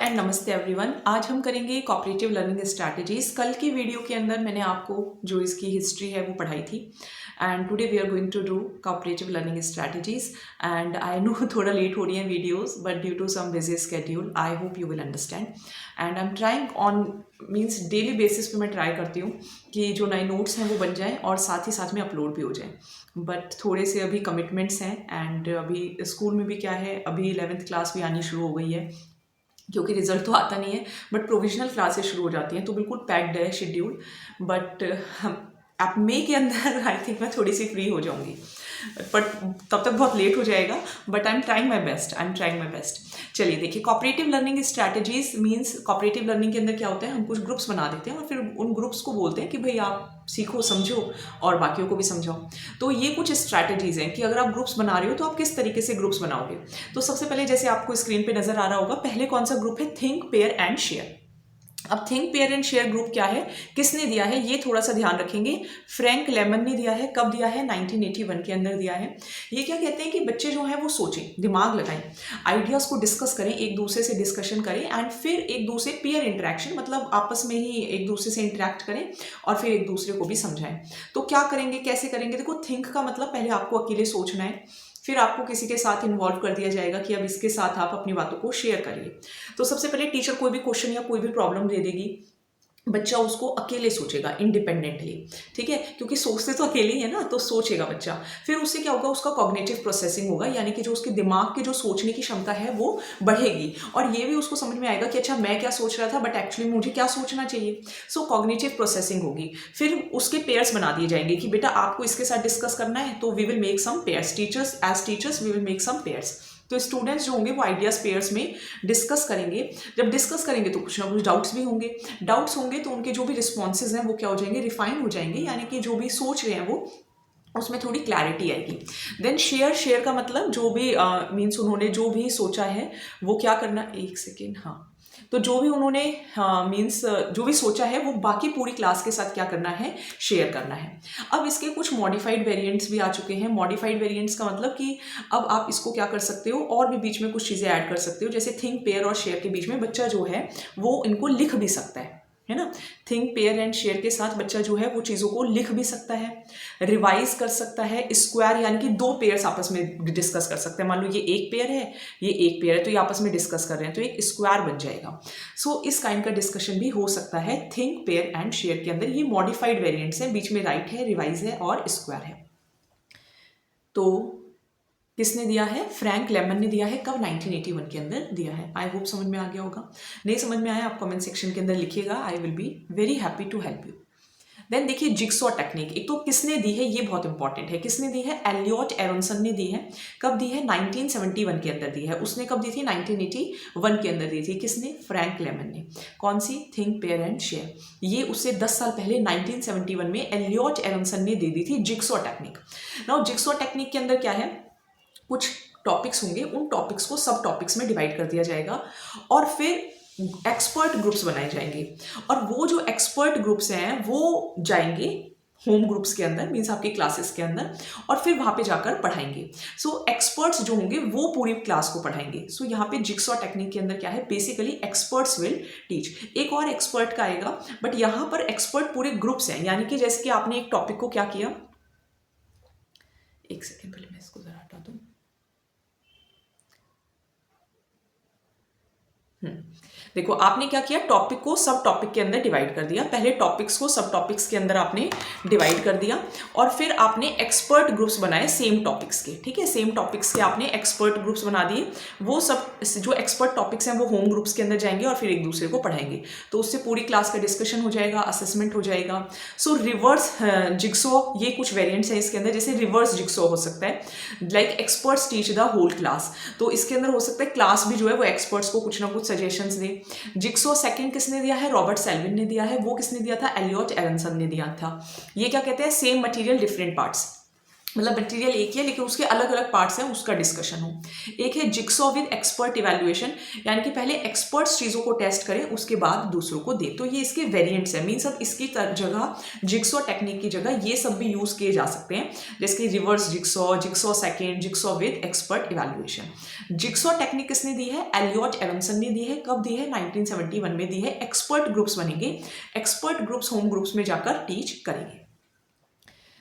And नमस्ते everyone. आज हम करेंगे कॉपरेटिव लर्निंग स्ट्रैटेजीज। कल की वीडियो के अंदर मैंने आपको जो इसकी हिस्ट्री है वो पढ़ाई थी and today we are going to do cooperative learning strategies. And I know थोड़ा लेट हो रही हैं videos but due to some busy schedule I hope you will understand. And I am trying on means daily basis पे मैं try करती हूँ कि जो नए नोट्स हैं वो बन जाएँ और साथ में अपलोड भी हो जाएँ। बट थोड़े से अभी कमिटमेंट्स हैं एंड अभी स्कूल में भी क्या है, अभी 11th क्लास भी आनी शुरू हो गई है क्योंकि रिजल्ट तो आता नहीं है बट प्रोविजनल क्लासेस शुरू हो जाती हैं तो बिल्कुल पैक्ड है शेड्यूल। बट आप मई के अंदर आई थिंक मैं थोड़ी सी फ्री हो जाऊंगी बट तब तक बहुत लेट हो जाएगा। But I am trying my best. चलिए देखिए, cooperative learning strategies means cooperative learning के अंदर क्या होता है, हम कुछ ग्रुप्स बना देते हैं और फिर उन ग्रुप्स को बोलते हैं कि भाई आप सीखो, समझो और बाकियों को भी समझाओ। तो ये कुछ स्ट्रैटेजीज हैं कि अगर आप ग्रुप्स बना रहे हो तो आप किस तरीके से ग्रुप्स बनाओगे। तो सबसे पहले जैसे आपको स्क्रीन पे नजर आ रहा होगा, पहले कौन सा ग्रुप है, थिंक पेयर एंड शेयर। अब think pair and share group क्या है, किसने दिया है, ये थोड़ा सा ध्यान रखेंगे। फ्रैंक लेमन ने दिया है। कब दिया है, 1981 के अंदर दिया है। ये क्या कहते हैं कि बच्चे जो हैं वो सोचें, दिमाग लगाएं, आइडियाज़ को डिस्कस करें, एक दूसरे से डिस्कशन करें एंड फिर एक दूसरे पेयर इंटरेक्शन मतलब आपस में ही एक दूसरे से इंटरेक्ट करें और फिर एक दूसरे को भी समझाएं। तो क्या करेंगे, कैसे करेंगे, देखो थिंक का मतलब पहले आपको अकेले सोचना है, फिर आपको किसी के साथ इन्वॉल्व कर दिया जाएगा कि अब इसके साथ आप अपनी बातों को शेयर करिए। तो सबसे पहले टीचर कोई भी क्वेश्चन या कोई भी प्रॉब्लम दे देगी, बच्चा उसको अकेले सोचेगा इंडिपेंडेंटली, ठीक है, क्योंकि सोचते तो अकेले ही है ना, तो सोचेगा बच्चा। फिर उससे क्या होगा, उसका कॉग्निटिव प्रोसेसिंग होगा, यानी कि जो उसके दिमाग के जो सोचने की क्षमता है वो बढ़ेगी और ये भी उसको समझ में आएगा कि अच्छा मैं क्या सोच रहा था बट एक्चुअली मुझे क्या सोचना चाहिए। सो कॉग्निटिव प्रोसेसिंग होगी। फिर उसके पेयर्स बना दिए जाएंगे कि बेटा आपको इसके साथ डिस्कस करना है तो we will make some pairs, teachers we will make some pairs. तो स्टूडेंट्स जो होंगे वो आइडियाज पेयर्स में डिस्कस करेंगे। जब डिस्कस करेंगे तो कुछ ना कुछ डाउट्स भी होंगे, तो उनके जो भी रिस्पॉन्सेज हैं वो क्या हो जाएंगे, रिफाइन हो जाएंगे, यानी कि जो भी सोच रहे हैं वो उसमें थोड़ी क्लैरिटी आएगी। देन शेयर का मतलब जो भी मीन्स उन्होंने जो भी सोचा है वो क्या करना, एक सेकेंड, हाँ, तो जो भी उन्होंने मीन्स जो भी सोचा है वो बाकी पूरी क्लास के साथ क्या करना है, शेयर करना है। अब इसके कुछ मॉडिफाइड वेरिएंट्स भी आ चुके हैं। मॉडिफाइड वेरिएंट्स का मतलब कि अब आप इसको क्या कर सकते हो और भी बीच में कुछ चीज़ें ऐड कर सकते हो, जैसे थिंक पेयर और शेयर के बीच में बच्चा जो है वो इनको लिख भी सकता है ना। थिंक पेयर एंड शेयर के साथ बच्चा जो है वो चीज़ों को लिख भी सकता है, रिवाइज कर सकता है। स्क्वायर यानी कि दो पेयर्स आपस में डिस्कस कर सकते हैं। मान लो ये एक पेयर है, ये एक पेयर है, तो ये आपस में डिस्कस कर रहे हैं तो एक स्क्वायर बन जाएगा। सो इस काइंड का डिस्कशन भी हो सकता है थिंक पेयर एंड शेयर के अंदर। ये मॉडिफाइड वेरिएंट्स हैं, बीच में राइट है, रिवाइज है और स्क्वायर है। तो किसने दिया है, फ्रैंक लेमन ने दिया है। कब, 1981 के अंदर दिया है। आई होप समझ में आ गया होगा। नहीं समझ में आया आप कमेंट सेक्शन के अंदर लिखिएगा, I will be very happy to help you. Then देखिए जिक्सॉ टेक्निक, एक तो किसने दी है, ये बहुत इंपॉर्टेंट है। किसने दी है, एलियट एरोनसन ने दी है। कब दी है, 1971 के अंदर दी है। उसने कब दी थी, 1981 के अंदर दी थी। किसने, फ्रैंक लेमन ने। कौन सी, थिंक पेयर एंड शेयर। ये उससे 10 साल पहले 1971 में एलियट एरोनसन ने दे दी थी jigsaw technique. Now jigsaw technique के अंदर क्या है, कुछ टॉपिक्स होंगे, उन टॉपिक्स को सब टॉपिक्स में डिवाइड कर दिया जाएगा और फिर एक्सपर्ट ग्रुप्स बनाए जाएंगे और वो जो एक्सपर्ट ग्रुप्स हैं वो जाएंगे होम ग्रुप्स के अंदर, मीन्स आपकी क्लासेस के अंदर, और फिर वहां पे जाकर पढ़ाएंगे। सो एक्सपर्ट्स जो होंगे वो पूरी क्लास को पढ़ाएंगे। सो यहाँ पे जिक्सॉ टेक्निक के अंदर क्या है, बेसिकली एक्सपर्ट्स विल टीच। एक और एक्सपर्ट का आएगा बट यहाँ पर एक्सपर्ट पूरे ग्रुप्स हैं, यानी कि जैसे कि आपने एक टॉपिक को क्या किया, एक सेकेंड पहले मैं इसको जरा हटा दूं। देखो आपने क्या किया, टॉपिक को सब टॉपिक के अंदर डिवाइड कर दिया। पहले टॉपिक्स को सब टॉपिक्स के अंदर आपने डिवाइड कर दिया और फिर आपने एक्सपर्ट ग्रुप्स बनाए सेम टॉपिक्स के, ठीक है, सेम टॉपिक्स के आपने एक्सपर्ट ग्रुप्स बना दिए। वो सब जो एक्सपर्ट टॉपिक्स हैं वो होम ग्रुप्स के अंदर जाएंगे और फिर एक दूसरे को पढ़ाएंगे, तो उससे पूरी क्लास का डिस्कशन हो जाएगा, असेसमेंट हो जाएगा। सो रिवर्स जिक्सॉ, ये कुछ वेरिएंट्स हैं इसके अंदर, जैसे रिवर्स जिक्सॉ हो सकता है, like experts teach the whole class. तो इसके अंदर हो सकता है क्लास भी जो है वो एक्सपर्ट्स को कुछ ना कुछ सजेशंस दे। जिक्सॉ सेकंड किसने दिया है, रॉबर्ट सेल्विन ने दिया है। वो किसने दिया था, एलियट एरोनसन ने दिया था। ये क्या कहते हैं, सेम मटेरियल डिफरेंट पार्ट्स। मतलब मटेरियल एक ही है लेकिन उसके अलग अलग पार्ट्स हैं, उसका डिस्कशन हो। एक है जिक्सॉ विद एक्सपर्ट इवैल्यूएशन, यानी कि पहले एक्सपर्ट्स चीज़ों को टेस्ट करें उसके बाद दूसरों को दे। तो ये इसके वेरिएंट्स हैं, मीन्स अब इसकी जगह जिक्सॉ टेक्निक की जगह ये सब भी यूज़ किए जा सकते हैं, जैसे कि reverse jigsaw, jigsaw second, jigsaw with expert evaluation. Jigsaw technique किसने दी है? एलियट एवंसन ने दी है। कब दी है? 1971 में दी है। एक्सपर्ट ग्रुप्स बनेंगे, एक्सपर्ट ग्रुप्स होम ग्रुप्स में जाकर टीच करेंगे।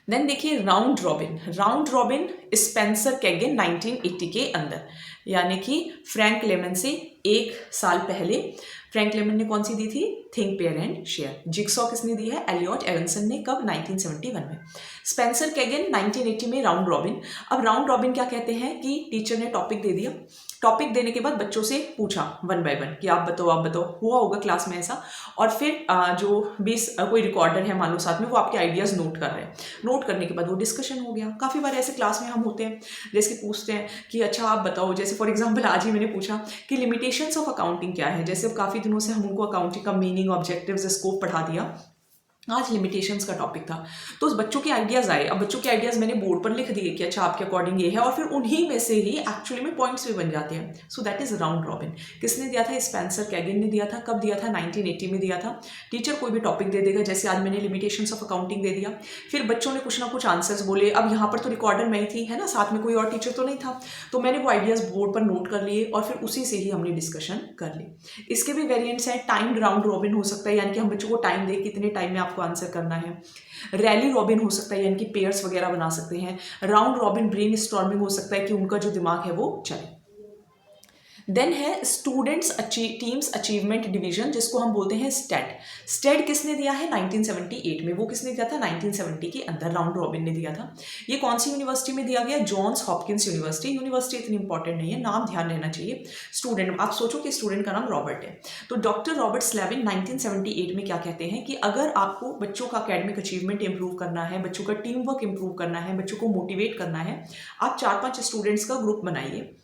देन देखिए round robin. Round robin Spencer Kagan 1980 के अंदर, यानी कि फ्रैंक लेमन से एक साल पहले फ्रैंक लेमन ने कौन सी दी थी? Think pair and share. Jigsaw किसने दी है? एलियट एवंसन ने। कब? 1971 में। स्पेंसर कैगिन 1980 में राउंड रॉबिन। अब राउंड रॉबिन क्या कहते हैं कि टीचर ने टॉपिक दे दिया, टॉपिक देने के बाद बच्चों से पूछा वन बाय वन कि आप बताओ, हुआ होगा क्लास में ऐसा, और फिर जो 20 कोई रिकॉर्डर है मान लो साथ में, वो आपके आइडियाज़ नोट कर रहे हैं। नोट करने के बाद वो डिस्कशन हो गया। काफ़ी बार ऐसे क्लास में हम होते हैं जैसे कि पूछते हैं कि अच्छा आप बताओ, जैसे फॉर एग्जांपल आज ही मैंने पूछा कि लिमिटेशंस ऑफ अकाउंटिंग क्या है। जैसे अब काफ़ी दिनों से हम उनको अकाउंटिंग का मीनिंग, ऑब्जेक्टिव्स, स्कोप पढ़ा दिया, आज लिमिटेशंस का टॉपिक था, तो उस बच्चों के आइडियाज़ आए। अब बच्चों के आइडियाज़ मैंने बोर्ड पर लिख दिए कि अच्छा आपके अकॉर्डिंग ये है, और फिर उन्हीं में से ही एक्चुअली में पॉइंट्स भी बन जाते हैं। सो दैट इज राउंड रॉबिन। किसने दिया था? स्पेंसर कैगिन ने दिया था। कब दिया था? 1980 में दिया था। टीचर कोई भी टॉपिक दे देगा, जैसे आज मैंने लिमिटेशंस ऑफ अकाउंटिंग दे दिया, फिर बच्चों ने कुछ ना कुछ आंसर्स बोले। अब यहाँ पर तो रिकॉर्डर मैं ही थी, है ना, साथ में कोई और टीचर तो नहीं था, तो मैंने वो आइडियाज़ बोर्ड पर नोट कर लिए और फिर उसी से ही हमने डिस्कशन कर ली। इसके भी वेरिएंट्स हैं। टाइम्ड राउंड रॉबिन हो सकता है, यानी कि हम बच्चों को टाइम दें कितने टाइम में आपको आंसर करना है। रैली रॉबिन हो सकता है, यानी कि पेयर्स वगैरह बना सकते हैं। राउंड रॉबिन ब्रेन स्टॉर्मिंग हो सकता है कि उनका जो दिमाग है वो चले। देन है स्टूडेंट्स टीम्स अचीवमेंट डिवीजन, जिसको हम बोलते हैं स्टेड। स्टेड किसने दिया है? 1978 में। वो किसने दिया था? 1970 के अंदर राउंड रॉबिन ने दिया था। ये कौन सी यूनिवर्सिटी में दिया गया? Johns Hopkins university. यूनिवर्सिटी इतनी इंपॉर्टेंट नहीं है, नाम ध्यान रहना चाहिए। स्टूडेंट, आप सोचो कि स्टूडेंट का नाम रॉबर्ट है, तो डॉक्टर रॉबर्ट स्लेविन 1978 में क्या कहते हैं कि अगर आपको बच्चों का एकेडमिक अचीवमेंट इंप्रूव करना है, बच्चों का टीम वर्क इंप्रूव करना है, बच्चों को मोटिवेट करना है, आप 4-5 स्टूडेंट्स का ग्रुप बनाइए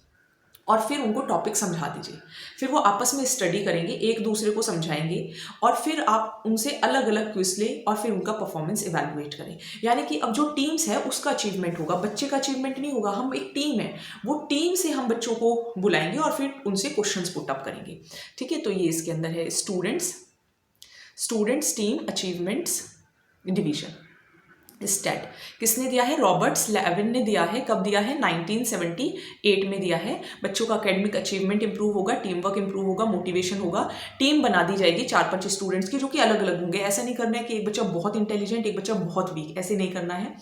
और फिर उनको टॉपिक समझा दीजिए। फिर वो आपस में स्टडी करेंगे, एक दूसरे को समझाएंगे, और फिर आप उनसे अलग अलग क्विज लें और फिर उनका परफॉर्मेंस इवैल्यूएट करें। यानी कि अब जो टीम्स है उसका अचीवमेंट होगा, बच्चे का अचीवमेंट नहीं होगा। हम एक टीम है, वो टीम से हम बच्चों को बुलाएंगे और फिर उनसे क्वेश्चंस पुट अप करेंगे। ठीक है, तो ये इसके अंदर है students team achievements division. State किसने दिया है? रॉबर्ट स्लेविन ने दिया है। कब दिया है? 1978 में दिया है। बच्चों का एकेडमिक अचीवमेंट इंप्रूव होगा, टीम वर्क इंप्रूव होगा, मोटिवेशन होगा, टीम बना दी जाएगी 4-5 स्टूडेंट्स की, जो कि अलग अलग होंगे। ऐसा नहीं करना है कि एक बच्चा बहुत इंटेलिजेंट, एक बच्चा बहुत वीक, ऐसे नहीं करना है।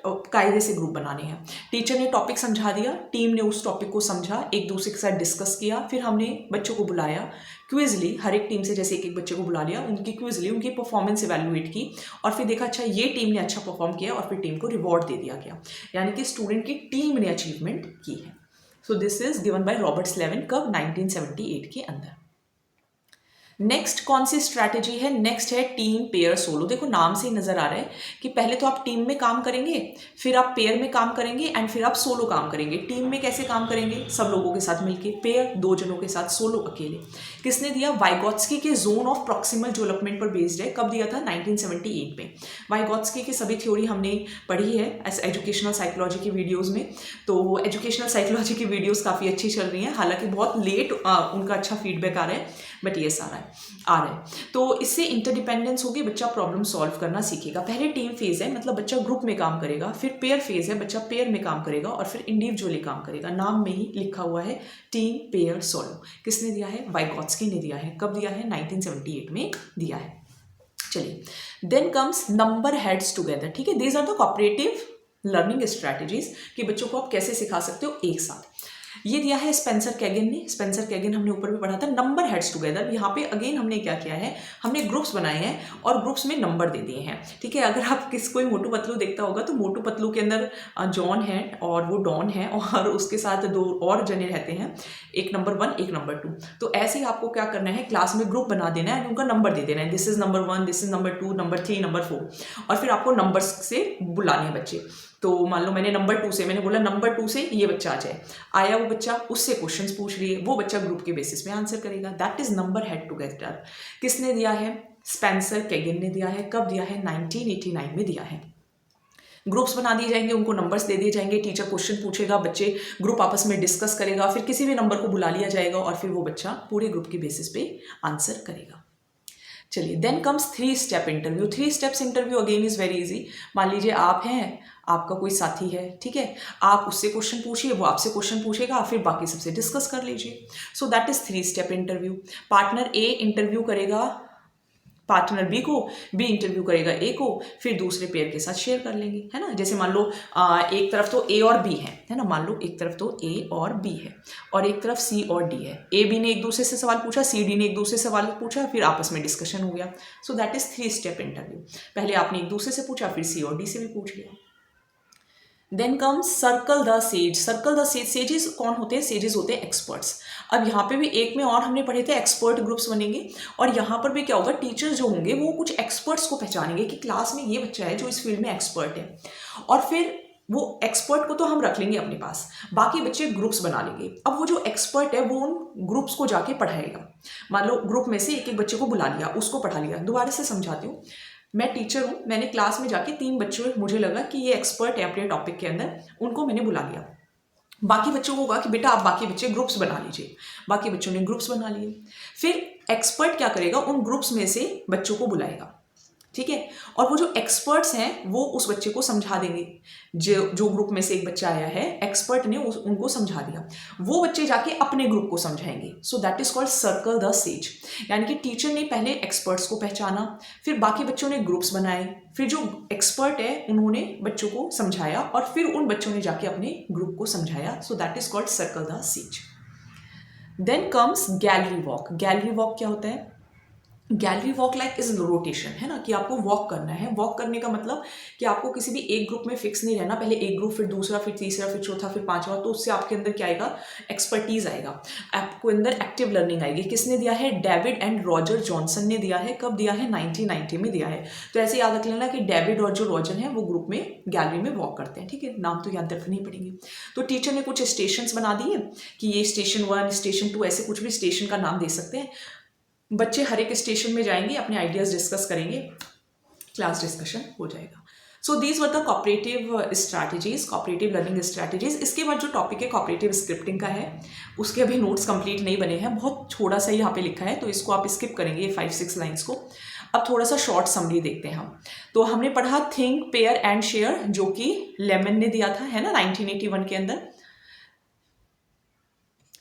कायदे से ग्रुप बनाने हैं। टीचर ने टॉपिक समझा दिया, टीम ने उस टॉपिक को समझा, एक दूसरे के साथ डिस्कस किया, फिर हमने बच्चों को बुलाया, क्विज ली, हर एक टीम से जैसे एक एक बच्चे को बुला लिया, उनकी क्विज ली, उनकी परफॉर्मेंस इवैल्यूएट की, और फिर देखा अच्छा ये टीम ने अच्छा परफॉर्म किया, और फिर टीम को रिवॉर्ड दे दिया गया। यानी कि स्टूडेंट की टीम ने अचीवमेंट की है। So this is given by Robert Slevin. कब? 1978 के अंदर। नेक्स्ट कौन सी स्ट्रैटेजी है? नेक्स्ट है टीम पेयर सोलो। देखो नाम से ही नजर आ रहा है कि पहले तो आप टीम में काम करेंगे, फिर आप पेयर में काम करेंगे, एंड फिर आप सोलो काम करेंगे। टीम में कैसे काम करेंगे? सब लोगों के साथ मिलके, पेयर 2 जनों के साथ, सोलो अकेले। किसने दिया? वाइगॉत्स्की के जोन ऑफ प्रॉक्सिमल डेवलपमेंट पर बेस्ड है। कब दिया था? 1978 में। वाइगॉत्स्की की सभी थ्योरी हमने पढ़ी है एजुकेशनल साइकोलॉजी की वीडियोज़ में, तो एजुकेशनल साइकोलॉजी की वीडियोज़ काफ़ी अच्छी चल रही हैं, हालांकि बहुत लेट उनका अच्छा फीडबैक आ रहा है, बट ये सारा आ रहा है। तो इससे इंटरडिपेंडेंस होगी, बच्चा प्रॉब्लम सॉल्व करना सीखेगा। पहले टीम फेज है, मतलब बच्चा ग्रुप में काम करेगा, फिर पेयर फेज है, बच्चा पेयर में काम करेगा, और फिर इंडिविजुअली काम करेगा। नाम में ही लिखा हुआ है टीम पेयर सोलो। किसने दिया है? वाइगॉत्स्की ने दिया है। कब दिया है? 1978 में दिया है। चलिए, then comes number heads together. ठीक है, these are the cooperative learning strategies कि बच्चों को आप कैसे सिखा सकते हो एक साथ। ये दिया है स्पेंसर कैगिन ने। स्पेंसर कैगिन हमने ऊपर भी पढ़ा था। नंबर हेड्स टुगेदर, यहाँ पे अगेन हमने क्या किया है, हमने ग्रुप्स बनाए हैं और ग्रुप्स में नंबर दे दिए हैं। ठीक है, अगर आप कोई मोटू पतलू देखता होगा तो मोटू पतलू के अंदर जॉन है और वो डॉन है, और उसके साथ 2 और जने रहते हैं, एक नंबर 1 एक नंबर 2। तो ऐसे ही आपको क्या करना है, क्लास में ग्रुप बना देना है, उनका नंबर दे देना है, this is number 1, this is number 2, number 3, number 4, और फिर आपको नंबर्स से बुलाने हैं बच्चे। तो मान लो मैंने नंबर 2 से, मैंने बोला नंबर 2 से ये बच्चा आ जाए, आया वो बच्चा, उससे क्वेश्चंस पूछ लिए, वो बच्चा ग्रुप के बेसिस पे आंसर करेगा। That is number head together. किसने दिया है? स्पेंसर कैगिन ने दिया है। कब दिया है? 1989 में दिया है। ग्रुप्स बना दिए जाएंगे, उनको नंबर्स दे दिए जाएंगे, टीचर क्वेश्चन पूछेगा, बच्चे ग्रुप आपस में डिस्कस करेगा, फिर किसी भी नंबर को बुला लिया जाएगा और फिर वो बच्चा पूरे ग्रुप के बेसिस पे आंसर करेगा। चलिए, then comes 3 step interview. 3 steps interview again is very easy. मान लीजिए आप हैं, आपका कोई साथी है, ठीक है, आप उससे क्वेश्चन पूछिए, वो आपसे क्वेश्चन पूछेगा, फिर बाकी सबसे डिस्कस कर लीजिए। सो that is 3 step interview. Partner A interview करेगा पार्टनर बी को, बी इंटरव्यू करेगा ए को, फिर दूसरे पेयर के साथ शेयर कर लेंगे, है ना। जैसे मान लो एक तरफ तो ए और बी है ना, मान लो एक तरफ तो ए और बी है और एक तरफ सी और डी है। ए बी ने एक दूसरे से सवाल पूछा, सी डी ने एक दूसरे से सवाल पूछा, फिर आपस में डिस्कशन हो गया। सो दैट इज 3 स्टेप इंटरव्यू। पहले आपने एक दूसरे से पूछा, फिर सी और डी से भी पूछ लिया। Then comes circle the sage. Circle the sage. Sages कौन होते हैं? सेजेस होते हैं एक्सपर्ट्स। अब यहाँ पे भी एक में और हमने पढ़े थे एक्सपर्ट ग्रुप्स बनेंगे, और यहाँ पर भी क्या होगा, टीचर्स जो होंगे वो कुछ एक्सपर्ट्स को पहचानेंगे कि क्लास में ये बच्चा है जो इस फील्ड में एक्सपर्ट है, और फिर वो एक्सपर्ट को तो हम रख लेंगे अपने पास, बाकी बच्चे ग्रुप्स बना लेंगे। अब वो जो एक्सपर्ट है वो उन ग्रुप्स को जाके पढ़ाएगा। मान लो ग्रुप में से एक एक बच्चे को बुला लिया, उसको पढ़ा लिया। दोबारा से समझाती हूँ, मैं टीचर हूँ, मैंने क्लास में जाके 3 बच्चों, मुझे लगा कि ये एक्सपर्ट है अपने टॉपिक के अंदर, उनको मैंने बुला लिया। बाकी बच्चों को होगा कि बेटा आप बाकी बच्चे ग्रुप्स बना लीजिए, बाकी बच्चों ने ग्रुप्स बना लिए। फिर एक्सपर्ट क्या करेगा, उन ग्रुप्स में से बच्चों को बुलाएगा, ठीक है, और वो जो एक्सपर्ट्स हैं वो उस बच्चे को समझा देंगे। जो ग्रुप में से एक बच्चा आया है, एक्सपर्ट ने उनको समझा दिया, वो बच्चे जाके अपने ग्रुप को समझाएंगे। सो that is called circle the says. यानी कि टीचर ने पहले एक्सपर्ट्स को पहचाना, फिर बाकी बच्चों ने ग्रुप्स बनाए, फिर जो एक्सपर्ट है उन्होंने बच्चों को समझाया, और फिर उन बच्चों ने जाके अपने ग्रुप को समझाया। So that is called circle the sage. Then comes gallery walk. Gallery walk क्या होता है? Gallery walk like is rotation, है ना, कि आपको वॉक करना है। वॉक करने का मतलब कि आपको किसी भी एक ग्रुप में फिक्स नहीं रहना, पहले एक ग्रुप, फिर दूसरा, फिर तीसरा, फिर चौथा, फिर पांचवा। तो उससे आपके अंदर क्या आएगा, एक्सपर्टीज आएगा, आपको अंदर एक्टिव लर्निंग आएगी। किसने दिया है? डेविड एंड रॉजर जॉनसन ने दिया है। कब दिया है? 1990 में दिया है। तो ऐसे याद रख लेना कि डेविड और जो रॉजर है वो ग्रुप में गैलरी में वॉक करते हैं, ठीक है, नाम तो याद रखने ही पड़ेंगे। तो टीचर ने कुछ स्टेशन बना दिए कि ये स्टेशन 1, स्टेशन 2, ऐसे कुछ भी स्टेशन का नाम दे सकते हैं। बच्चे हर एक स्टेशन में जाएंगे, अपने आइडियाज डिस्कस करेंगे, क्लास डिस्कशन हो जाएगा। So these were the cooperative strategies, cooperative learning strategies. इसके बाद जो टॉपिक है कॉपरेटिव स्क्रिप्टिंग का है, उसके अभी नोट्स कंप्लीट नहीं बने हैं, बहुत थोड़ा सा यहाँ पे लिखा है, तो इसको आप स्किप करेंगे 5-6 लाइन्स को। अब थोड़ा सा शॉर्ट समरी देखते हैं हम। तो हमने पढ़ा थिंक, पेयर एंड शेयर, जो कि लेमन ने दिया था, है ना, 1981 के अंदर,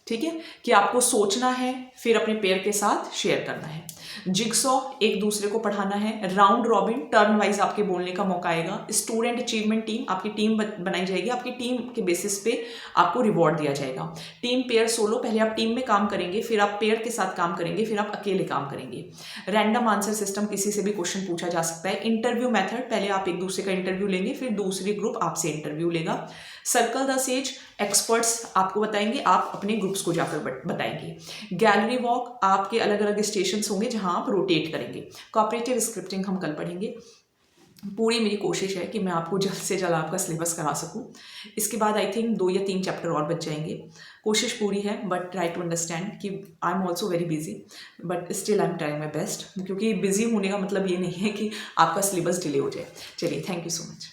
ठीक है, कि आपको सोचना है, फिर अपने पेयर के साथ शेयर करना है। जिगसॉ, एक दूसरे को पढ़ाना है। राउंड रॉबिन, टर्न वाइज आपके बोलने का मौका आएगा। स्टूडेंट अचीवमेंट टीम, आपकी टीम बनाई जाएगी, आपकी टीम के बेसिस पे आपको रिवॉर्ड दिया जाएगा। टीम, पेयर, सोलो, पहले आप टीम में काम करेंगे, फिर आप पेयर के साथ काम करेंगे, फिर आप अकेले काम करेंगे। रैंडम आंसर सिस्टम, किसी से भी क्वेश्चन पूछा जा सकता है। इंटरव्यू मेथड, पहले आप एक दूसरे का इंटरव्यू लेंगे, फिर दूसरी ग्रुप आपसे इंटरव्यू लेगा। सर्कल द सेज, एक्सपर्ट्स आपको बताएंगे, आप अपने ग्रुप्स को जाकर बताएंगे। गैलरी वॉक, आपके अलग अलग स्टेशन होंगे जहां आप रोटेट करेंगे। कॉपरेटिव स्क्रिप्टिंग हम कल पढ़ेंगे। पूरी मेरी कोशिश है कि मैं आपको जल्द से जल्द आपका सिलेबस करा सकूं। इसके बाद आई थिंक 2 या 3 चैप्टर और बच जाएंगे। कोशिश पूरी है, बट ट्राई टू अंडरस्टैंड कि I am also very busy, but still I am trying my best, क्योंकि बिजी होने का मतलब ये नहीं है कि आपका सिलेबस डिले हो जाए। चलिए, थैंक यू सो मच।